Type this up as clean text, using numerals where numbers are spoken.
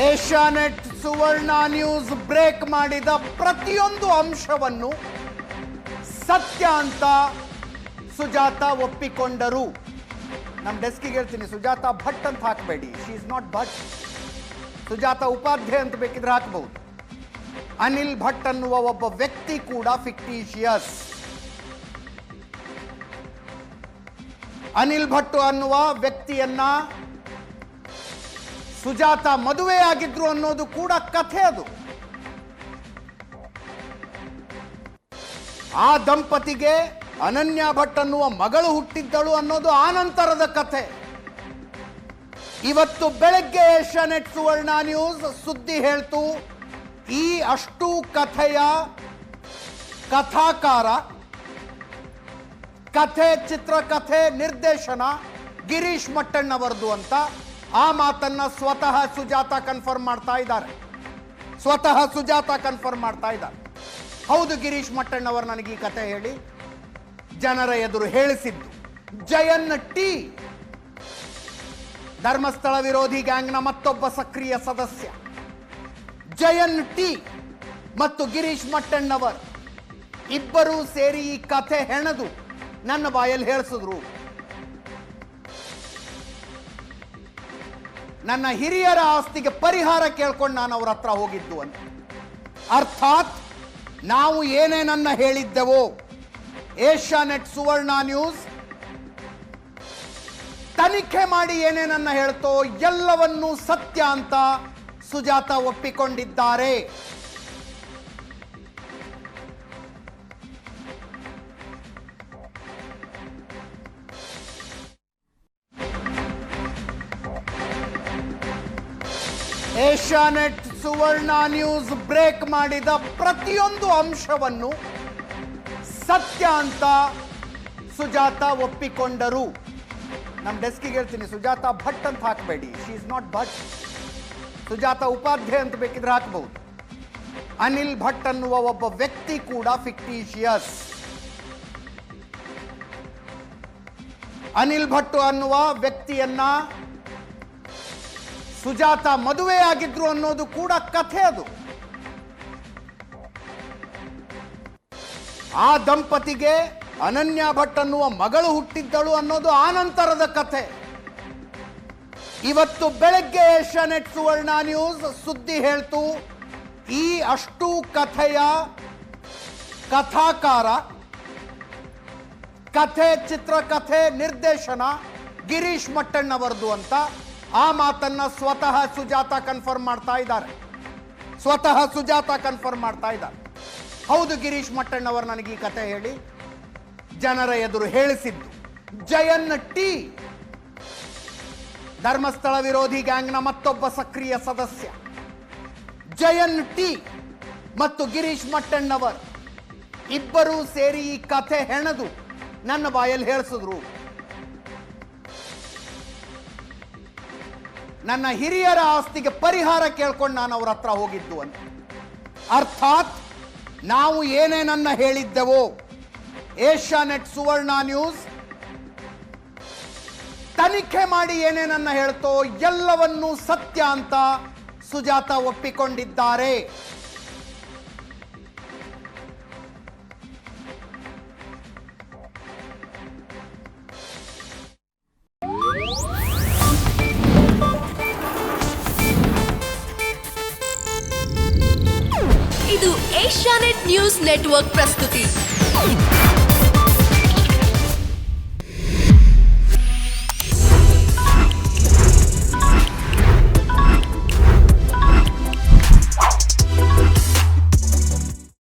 Asianet ಸುವರ್ಣ news break ಮಾಡಿದ ಪ್ರತಿಯೊಂದು ಅಂಶವನ್ನು ಸತ್ಯ ಅಂತ ಸುಜಾತ ಒಪ್ಪಿಕೊಂಡರು. ನಮ್ಮ ಡೆಸ್ಕಿಗೆ ಹೇಳ್ತೀನಿ, ಸುಜಾತ ಭಟ್ ಅಂತ ಹಾಕಬೇಡಿ, she is not Bhat. Sujata Upadhyaya ಅಂತ ಬೇಕಿದ್ರೆ ಹಾಕಬಹುದು. ಅನಿಲ್ ಭಟ್ ಅನ್ನುವ ಒಬ್ಬ ವ್ಯಕ್ತಿ ಕೂಡ ಫಿಕ್ಟಿಷಿಯಸ್. ಅನಿಲ್ ಭಟ್ ಅನ್ನುವ ವ್ಯಕ್ತಿಯನ್ನ ಸುಜಾತ ಮದುವೆ ಆಗಿದ್ರು ಅನ್ನೋದು ಕೂಡ ಕಥೆ. ಅದು ಆ ದಂಪತಿಗೆ ಅನನ್ಯ ಭಟ್ ಅನ್ನುವ ಮಗಳು ಹುಟ್ಟಿದ್ದಳು ಅನ್ನೋದು ಆನಂತರದ ಕಥೆ. ಇವತ್ತು ಬೆಳಗ್ಗೆ ಏಷ್ಯಾನೆಟ್ ಸುವರ್ಣ ನ್ಯೂಸ್ ಸುದ್ದಿ ಹೇಳ್ತು, ಈ ಅಷ್ಟು ಕಥೆಯ ಕಥಾಕಾರ, ಕಥೆ, ಚಿತ್ರಕಥೆ, ನಿರ್ದೇಶನ ಗಿರೀಶ್ ಮಟ್ಟಣ್ಣವರದು ಅಂತ. ಆ ಮಾತನ್ನ ಸ್ವತಃ ಸುಜಾತ ಕನ್ಫರ್ಮ್ ಮಾಡ್ತಾ ಇದ್ದಾರೆ. ಹೌದು, ಗಿರೀಶ್ ಮಟ್ಟಣ್ಣವರು ನನಗೆ ಈ ಕಥೆ ಹೇಳಿ ಜನರ ಎದುರು ಹೇಳಿಸಿದ್ದು. ಜಯನ್ ಟಿ, ಧರ್ಮಸ್ಥಳ ವಿರೋಧಿ ಗ್ಯಾಂಗ್ನ ಮತ್ತೊಬ್ಬ ಸಕ್ರಿಯ ಸದಸ್ಯ. ಜಯನ್ ಟಿ ಮತ್ತು ಗಿರೀಶ್ ಮಟ್ಟಣ್ಣವರ್ ಇಬ್ಬರೂ ಸೇರಿ ಈ ಕಥೆ ಹೆಣೆದು ನನ್ನ ಬಾಯಲ್ಲಿ ಹೇಳಿಸಿದ್ರು. ನನ್ನ ಹಿರಿಯರ ಆಸ್ತಿಗೆ ಪರಿಹಾರ ಕೇಳ್ಕೊಂಡು ನಾನು ಅವ್ರ ಹತ್ರ ಹೋಗಿದ್ದು ಅಂತ. ಅರ್ಥಾತ್ ನಾವು ಏನೇನನ್ನ ಹೇಳಿದ್ದೆವೋ, ಏಷ್ಯಾನೆಟ್ ಸುವರ್ಣ ನ್ಯೂಸ್ ತನಿಖೆ ಮಾಡಿ ಏನೇನನ್ನ ಹೇಳ್ತೋ ಎಲ್ಲವನ್ನೂ ಸತ್ಯ ಅಂತ ಸುಜಾತ ಒಪ್ಪಿಕೊಂಡಿದ್ದಾರೆ. ಏಷ್ಯಾನೆಟ್ ಸುವರ್ಣ ನ್ಯೂಸ್ ಬ್ರೇಕ್ ಮಾಡಿದ ಪ್ರತಿಯೊಂದು ಅಂಶವನ್ನು ಸತ್ಯ ಅಂತ ಸುಜಾತ ಒಪ್ಪಿಕೊಂಡರು. ನಮ್ಮ ಡೆಸ್ಕಿಗೆ ಹೇಳ್ತೀನಿ, ಸುಜಾತ ಭಟ್ ಅಂತ ಹಾಕಬೇಡಿ, she is not Bhat. Sujata Upadhyaya ಅಂತ ಬೇಕಿದ್ರೆ ಹಾಕಬಹುದು. ಅನಿಲ್ ಭಟ್ ಅನ್ನುವ ಒಬ್ಬ ವ್ಯಕ್ತಿ ಕೂಡ ಫಿಕ್ಟಿಷಿಯಸ್. ಅನಿಲ್ ಭಟ್ ಅನ್ನುವ ವ್ಯಕ್ತಿಯನ್ನ ಸುಜಾತ ಮದುವೆ ಆಗಿದ್ರು ಅನ್ನೋದು ಕೂಡ ಕಥೆ. ಅದು ಆ ದಂಪತಿಗೆ ಅನನ್ಯ ಭಟ್ ಅನ್ನುವ ಮಗಳು ಹುಟ್ಟಿದ್ದಳು ಅನ್ನೋದು ಆನಂತರದ ಕಥೆ. ಇವತ್ತು ಬೆಳಗ್ಗೆ ಏಷ್ಯಾನೆಟ್ ಸುವರ್ಣ ನ್ಯೂಸ್ ಸುದ್ದಿ ಹೇಳ್ತು, ಈ ಅಷ್ಟು ಕಥೆಯ ಕಥಾಕಾರ, ಕಥೆ, ಚಿತ್ರಕಥೆ, ನಿರ್ದೇಶನ ಗಿರೀಶ್ ಮಟ್ಟಣ್ಣವರದು ಅಂತ. ಆ ಮಾತನ್ನ ಸ್ವತಃ ಸುಜಾತ ಕನ್ಫರ್ಮ್ ಮಾಡ್ತಾ ಇದ್ದಾರೆ. ಹೌದು, ಗಿರೀಶ್ ಮಟ್ಟಣ್ಣವರು ನನಗೆ ಈ ಕಥೆ ಹೇಳಿ ಜನರ ಎದುರು ಹೇಳಿಸಿದ್ದು. ಜಯನ್ ಟಿ, ಧರ್ಮಸ್ಥಳ ವಿರೋಧಿ ಗ್ಯಾಂಗ್ನ ಮತ್ತೊಬ್ಬ ಸಕ್ರಿಯ ಸದಸ್ಯ. ಜಯನ್ ಟಿ ಮತ್ತು ಗಿರೀಶ್ ಮಟ್ಟಣ್ಣವರ್ ಇಬ್ಬರೂ ಸೇರಿ ಈ ಕಥೆ ಹೆಣೆದು ನನ್ನ ಬಾಯಲ್ಲಿ ಹೇಳಿಸಿದ್ರು. ನನ್ನ ಹಿರಿಯರ ಆಸ್ತಿಗೆ ಪರಿಹಾರ ಕೇಳ್ಕೊಂಡು ನಾನು ಅವ್ರ ಹತ್ರ ಹೋಗಿದ್ದು ಅಂತ. ಅರ್ಥಾತ್ ನಾವು ಏನೇನನ್ನ ಹೇಳಿದ್ದೆವೋ, ಏಷ್ಯಾನೆಟ್ ಸುವರ್ಣ ನ್ಯೂಸ್ ತನಿಖೆ ಮಾಡಿ ಏನೇನನ್ನ ಹೇಳ್ತೋ ಎಲ್ಲವನ್ನೂ ಸತ್ಯ ಅಂತ ಸುಜಾತ ಒಪ್ಪಿಕೊಂಡಿದ್ದಾರೆ. ಇದು ಏಷ್ಯಾನೆಟ್ ನ್ಯೂಸ್ ನೆಟ್ವರ್ಕ್ ಪ್ರಸ್ತುತಿ.